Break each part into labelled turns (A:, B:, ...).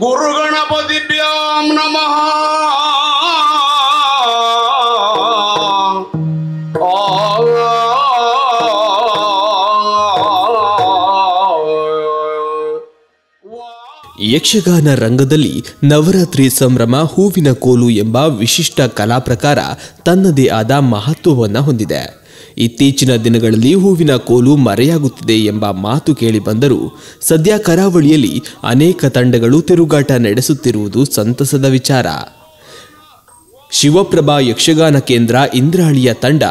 A: ಗುರುಗಣಪತಿಭ್ಯಾಂ ನಮಃ.
B: ಯಕ್ಷಗಾನ ರಂಗದಲ್ಲಿ ನವರಾತ್ರಿ ಸಂಭ್ರಮ ಹೂವಿನ ಕೋಲು ಎಂಬ ವಿಶಿಷ್ಟ ಕಲಾ ಪ್ರಕಾರ ತನ್ನದೇ ಆದ ಮಹತ್ವವನ್ನು ಹೊಂದಿದೆ. ಇತ್ತೀಚಿನ ದಿನಗಳಲ್ಲಿ ಹೂವಿನ ಕೋಲು ಮರೆಯಾಗುತ್ತಿದೆ ಎಂಬ ಮಾತು ಕೇಳಿ ಬಂದರೂ ಸದ್ಯ ಕರಾವಳಿಯಲ್ಲಿ ಅನೇಕ ತಂಡಗಳು ತಿರುಗಾಟ ನಡೆಸುತ್ತಿರುವುದು ಸಂತಸದ ವಿಚಾರ. ಶಿವಪ್ರಭಾ ಯಕ್ಷಗಾನ ಕೇಂದ್ರ ಇಂದ್ರಾಳಿಯ ತಂಡ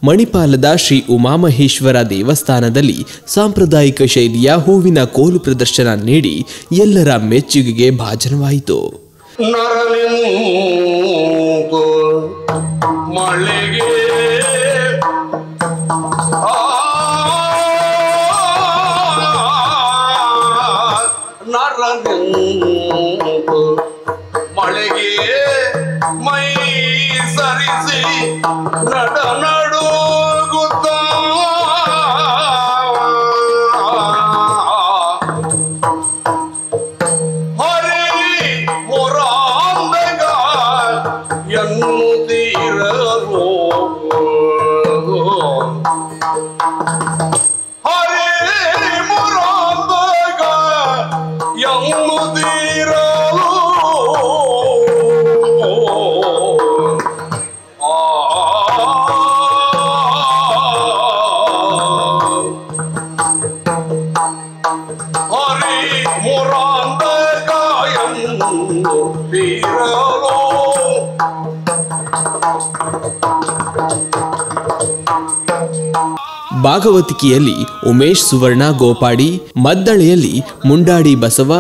B: ಮಣಿಪಾಲದ ಶ್ರೀ ಉಮಾಮಹೇಶ್ವರ ದೇವಸ್ಥಾನದಲ್ಲಿ ಸಾಂಪ್ರದಾಯಿಕ ಶೈಲಿಯ ಹೂವಿನ ಕೋಲು ಪ್ರದರ್ಶನ ನೀಡಿ ಎಲ್ಲರ ಮೆಚ್ಚುಗೆಗೆ ಭಾಜನವಾಯಿತು.
A: ಮೈ ಸರಿಸಿ ನಡ ನಡುಗುತ್ತ ಹರಿ ಮೊರಾಂದಗ ಎನ್ನುತ್ತೀರಲು ಹರಿ ಮೊರಾಂದಗ ಎನ್ನುತ್ತೀರಲು
B: ಭಾಗವತಿಕೆಯಲ್ಲಿ ಉಮೇಶ್ ಸುವರ್ಣ ಗೋಪಾಡಿ, ಮದ್ದಳೆಯಲ್ಲಿ ಮುಂಡಾಡಿ ಬಸವ,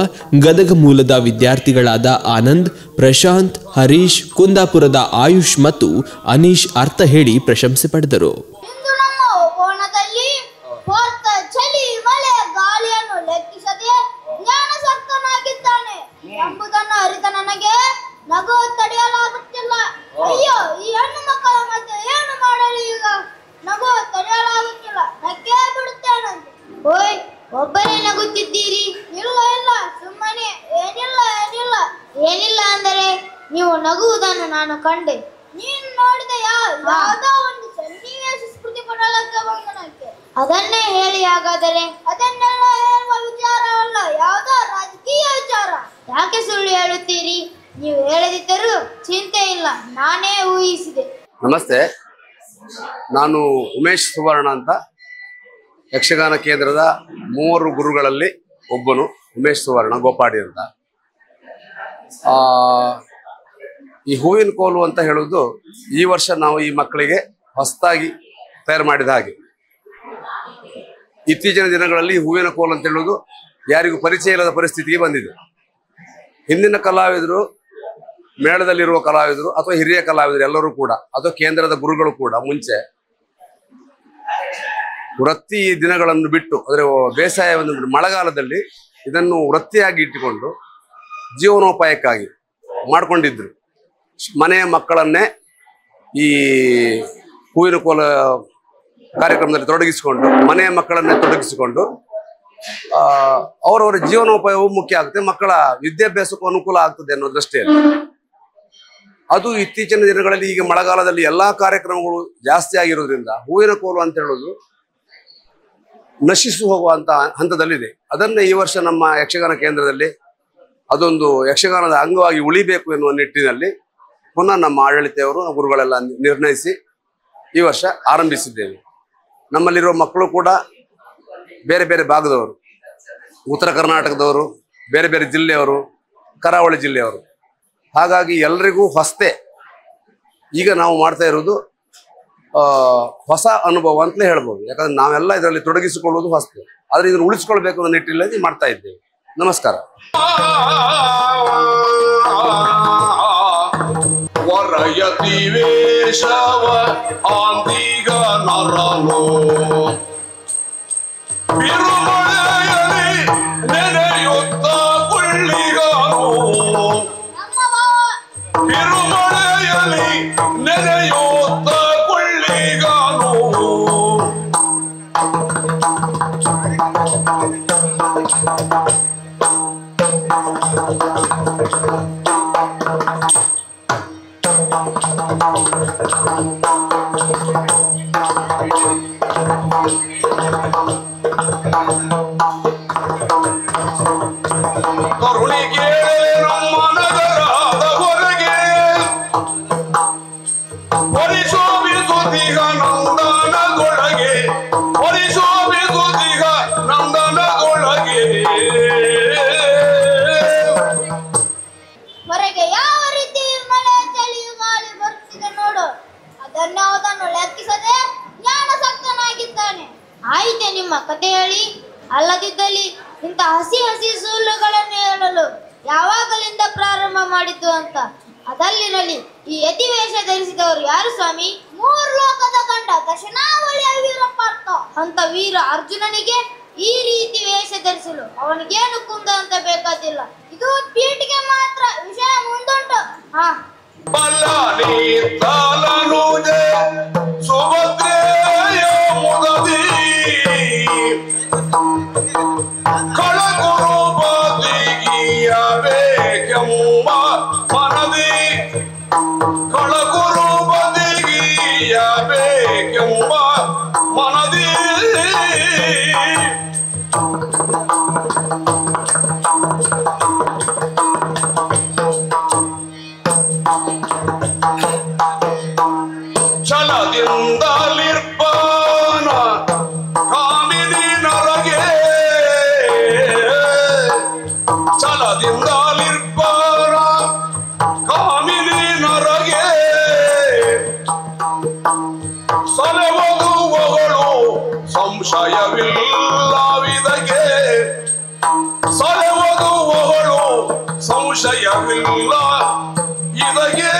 B: ಗದಗ ಮೂಲದ ವಿದ್ಯಾರ್ಥಿಗಳಾದ ಆನಂದ್, ಪ್ರಶಾಂತ್, ಹರೀಶ್, ಕುಂದಾಪುರದ ಆಯುಷ್ ಮತ್ತು ಅನೀಶ್ ಅರ್ಥ ಹೇಳಿ ಪ್ರಶಂಸೆ ಪಡೆದರು.
C: ನಗು ತಡೆಯಲಾಗುತ್ತಿಲ್ಲ. ಅಯ್ಯೋ, ಈ ಹೆಣ್ಣು ಮಕ್ಕಳ ಮಧ್ಯೆ ಏನು ಮಾಡಲಿ ಈಗ? ನಗು ತಡೆಯಲಾಗುತ್ತಿಲ್ಲ, ನಕ್ಕೇ ಬಿಡುತ್ತೇನಂತೆ. ಓಯ್, ಒಬ್ಬರೇ ನಗುತ್ತಿದ್ದೀರಿ? ಇಲ್ಲ ಇಲ್ಲ, ಸುಮ್ಮನೆ. ಏನಿಲ್ಲ ಅಂದರೆ ನೀವು ನಗುವುದನ್ನು ನಾನು ಕಂಡೆ. ನೀನು ನೋಡಿದೆಯಾ? ಯಾವುದೋ ಒಂದು ಸನ್ನಿವೇಶ ಸ್ಮೃತಿ ಪಡಲಕ್ಕೆ ಬಂದನಕ್ಕೆ. ಅದನ್ನೇ ಹೇಳಿ ಹಾಗಾದರೆ. ಅದನ್ನೆಲ್ಲ ಹೇಳುವ ವಿಚಾರವಲ್ಲ, ಯಾವುದೋ ರಾಜಕೀಯ ವಿಚಾರ. ಯಾಕೆ ಸುಳ್ಳು ಹೇಳುತ್ತೀರಿ? ನೀವು ಹೇಳದಿದ್ದರೂ ಚಿಂತೆ ಇಲ್ಲ, ನಾನೇ ಊಹಿಸಿದೆ.
D: ನಮಸ್ತೆ, ನಾನು ಉಮೇಶ್ ಸುವರ್ಣ ಅಂತ, ಯಕ್ಷಗಾನ ಕೇಂದ್ರದ 3 ಗುರುಗಳಲ್ಲಿ ಒಬ್ಬನು ಉಮೇಶ್ ಸುವರ್ಣ ಗೋಪಾಡಿ ಅಂತ. ಈ ಹೂವಿನ ಕೋಲು ಅಂತ ಹೇಳುವುದು ಈ ವರ್ಷ ನಾವು ಈ ಮಕ್ಕಳಿಗೆ ಹೊಸದಾಗಿ ತಯಾರು ಮಾಡಿದ ಹಾಗೆ. ಇತ್ತೀಚಿನ ದಿನಗಳಲ್ಲಿ ಹೂವಿನ ಕೋಲು ಅಂತ ಹೇಳುವುದು ಯಾರಿಗೂ ಪರಿಚಯ ಇಲ್ಲದ ಪರಿಸ್ಥಿತಿಗೆ ಬಂದಿದೆ. ಹಿಂದಿನ ಕಲಾವಿದರು, ಮೇಳದಲ್ಲಿರುವ ಕಲಾವಿದರು ಅಥವಾ ಹಿರಿಯ ಕಲಾವಿದರು ಎಲ್ಲರೂ ಕೂಡ, ಅಥವಾ ಕೇಂದ್ರದ ಗುರುಗಳು ಕೂಡ ಮುಂಚೆ ವೃತ್ತಿ ದಿನಗಳನ್ನು ಬಿಟ್ಟು, ಅಂದರೆ ಬೇಸಾಯವನ್ನು ಮಳೆಗಾಲದಲ್ಲಿ ಇದನ್ನು ವೃತ್ತಿಯಾಗಿ ಇಟ್ಟುಕೊಂಡು ಜೀವನೋಪಾಯಕ್ಕಾಗಿ ಮಾಡಿಕೊಂಡಿದ್ರು. ಮನೆಯ ಮಕ್ಕಳನ್ನೇ ಈ ಹೂವಿನ ಕೋಲ ಕಾರ್ಯಕ್ರಮದಲ್ಲಿ ತೊಡಗಿಸಿಕೊಂಡು, ಮನೆಯ ಮಕ್ಕಳನ್ನೇ ತೊಡಗಿಸಿಕೊಂಡು ಅವರವರ ಜೀವನೋಪಾಯವು ಮುಖ್ಯ ಆಗುತ್ತೆ, ಮಕ್ಕಳ ವಿದ್ಯಾಭ್ಯಾಸಕ್ಕೂ ಅನುಕೂಲ ಆಗ್ತದೆ ಅನ್ನೋ ದೃಷ್ಟಿಯಲ್ಲಿ. ಅದು ಇತ್ತೀಚಿನ ದಿನಗಳಲ್ಲಿ ಈಗ ಮಳೆಗಾಲದಲ್ಲಿ ಎಲ್ಲಾ ಕಾರ್ಯಕ್ರಮಗಳು ಜಾಸ್ತಿ ಆಗಿರೋದ್ರಿಂದ ಹೂವಿನ ಕೋಲು ಅಂತ ಹೇಳೋದು ನಶಿಸಿ ಹೋಗುವಂತ ಹಂತದಲ್ಲಿದೆ. ಅದನ್ನೇ ಈ ವರ್ಷ ನಮ್ಮ ಯಕ್ಷಗಾನ ಕೇಂದ್ರದಲ್ಲಿ ಅದೊಂದು ಯಕ್ಷಗಾನದ ಅಂಗವಾಗಿ ಉಳಿಬೇಕು ಎನ್ನುವ ನಿಟ್ಟಿನಲ್ಲಿ ಪುನಃ ನಮ್ಮ ಆಡಳಿತವರು, ಗುರುಗಳೆಲ್ಲ ನಿರ್ಣಯಿಸಿ ಈ ವರ್ಷ ಆರಂಭಿಸಿದ್ದೇವೆ. ನಮ್ಮಲ್ಲಿರುವ ಮಕ್ಕಳು ಕೂಡ ಬೇರೆ ಬೇರೆ ಭಾಗದವರು, ಉತ್ತರ ಕರ್ನಾಟಕದವರು, ಬೇರೆ ಬೇರೆ ಜಿಲ್ಲೆಯವರು, ಕರಾವಳಿ ಜಿಲ್ಲೆಯವರು. ಹಾಗಾಗಿ ಎಲ್ರಿಗೂ ಹೊಸತೆ. ಈಗ ನಾವು ಮಾಡ್ತಾ ಇರೋದು ಹೊಸ ಅನುಭವ ಅಂತಲೇ ಹೇಳ್ಬೋದು. ಯಾಕಂದ್ರೆ ನಾವೆಲ್ಲ ಇದರಲ್ಲಿ ತೊಡಗಿಸಿಕೊಳ್ಳುವುದು ಹೊಸತೆ, ಆದ್ರೆ ಇದನ್ನು ಉಳಿಸ್ಕೊಳ್ಬೇಕು ಅನ್ನೋ ನಿಟ್ಟಿನಲ್ಲಿ ಮಾಡ್ತಾ ಇದ್ದೇವೆ. ನಮಸ್ಕಾರ.
A: ಕರುಣಿಗೆ ನಮ್ಮ ನಗರದ ಹೊರಗೆ ಪರಿಶೋಭಿಸುತ್ತೀಗ ನಂದನಗೊಳಗೆ ಪರಿಶೋಭಿಸುತ್ತೀಗ ನಂದನಗೊಳಗೆ
C: ಹೊರಗೆ ಯಾವ ರೀತಿ ಮಳೆ ಚಳಿ ಗಾಳಿ ಬರುತ್ತಿದೆ ನೋಡು. ಅದನ್ಯಾವುದನ್ನು ಲೆಕ್ಕಿಸದೆ ಜ್ಞಾನಸಕ್ತನಾಗಿದ್ದಾನೆ. ಆಯಿತೆ ನಿಮ್ಮ ಕತೆ ಹೇಳಿ. ಅಲ್ಲದಿದ್ದಲ್ಲಿ ಇಂಥ ಹಸಿ ಹಸಿ ಸುಳ್ಳುಗಳನ್ನು ಹೇಳಲು ಯಾವಾಗಲಿಂದ ಪ್ರಾರಂಭ ಮಾಡಿದ್ದು ಅಂತ. ಅದಲ್ಲಿನಲ್ಲಿ ಈ ಯತಿವೇಷ ಧರಿಸಿದವರು ಯಾರು ಸ್ವಾಮಿ? ಮೂರು ಲೋಕದ ಗಂಡ ದಶನಾವಳಿಯ ವೀರಪಾರ್ಥ ಅಂತ ವೀರ ಅರ್ಜುನನಿಗೆ ಈ ರೀತಿ ವೇಷ ಧರಿಸಲು ಅವನಿಗೇನು ಕುಂದ ಅಂತ ಬೇಕಾದಿಲ್ಲ. ಇದು ಪೀಠಿಗೆ ಮಾತ್ರ, ವಿಷಯ ಮುಂದುಂಟು.
A: ಸುಭದ್ರೆಯ ಮುದದಿ ಕಳಗುರು ಬದಿಗಿಯಬೇಕೆಂಬ ಮನದಿ ಕಳಗುರು ಬದಿಗಿಯಬೇಕೆಂಬ ಮನದಿ ಛಲದಿಂದಲಿರ್ಪಾನ ಕಾಮಿನಿ ನರಗೆ ಛಲದಿಂದಲಿರ್ಪಾನ ಕಾಮಿನಿ ನರಗೆ ಸಲವಗುವಗಳು ಸಂಶಯವಿಲ್ಲವಿದಗೆ ಸಲವಗುವಗಳು ಸಂಶಯವಿಲ್ಲ ಇದಗೆ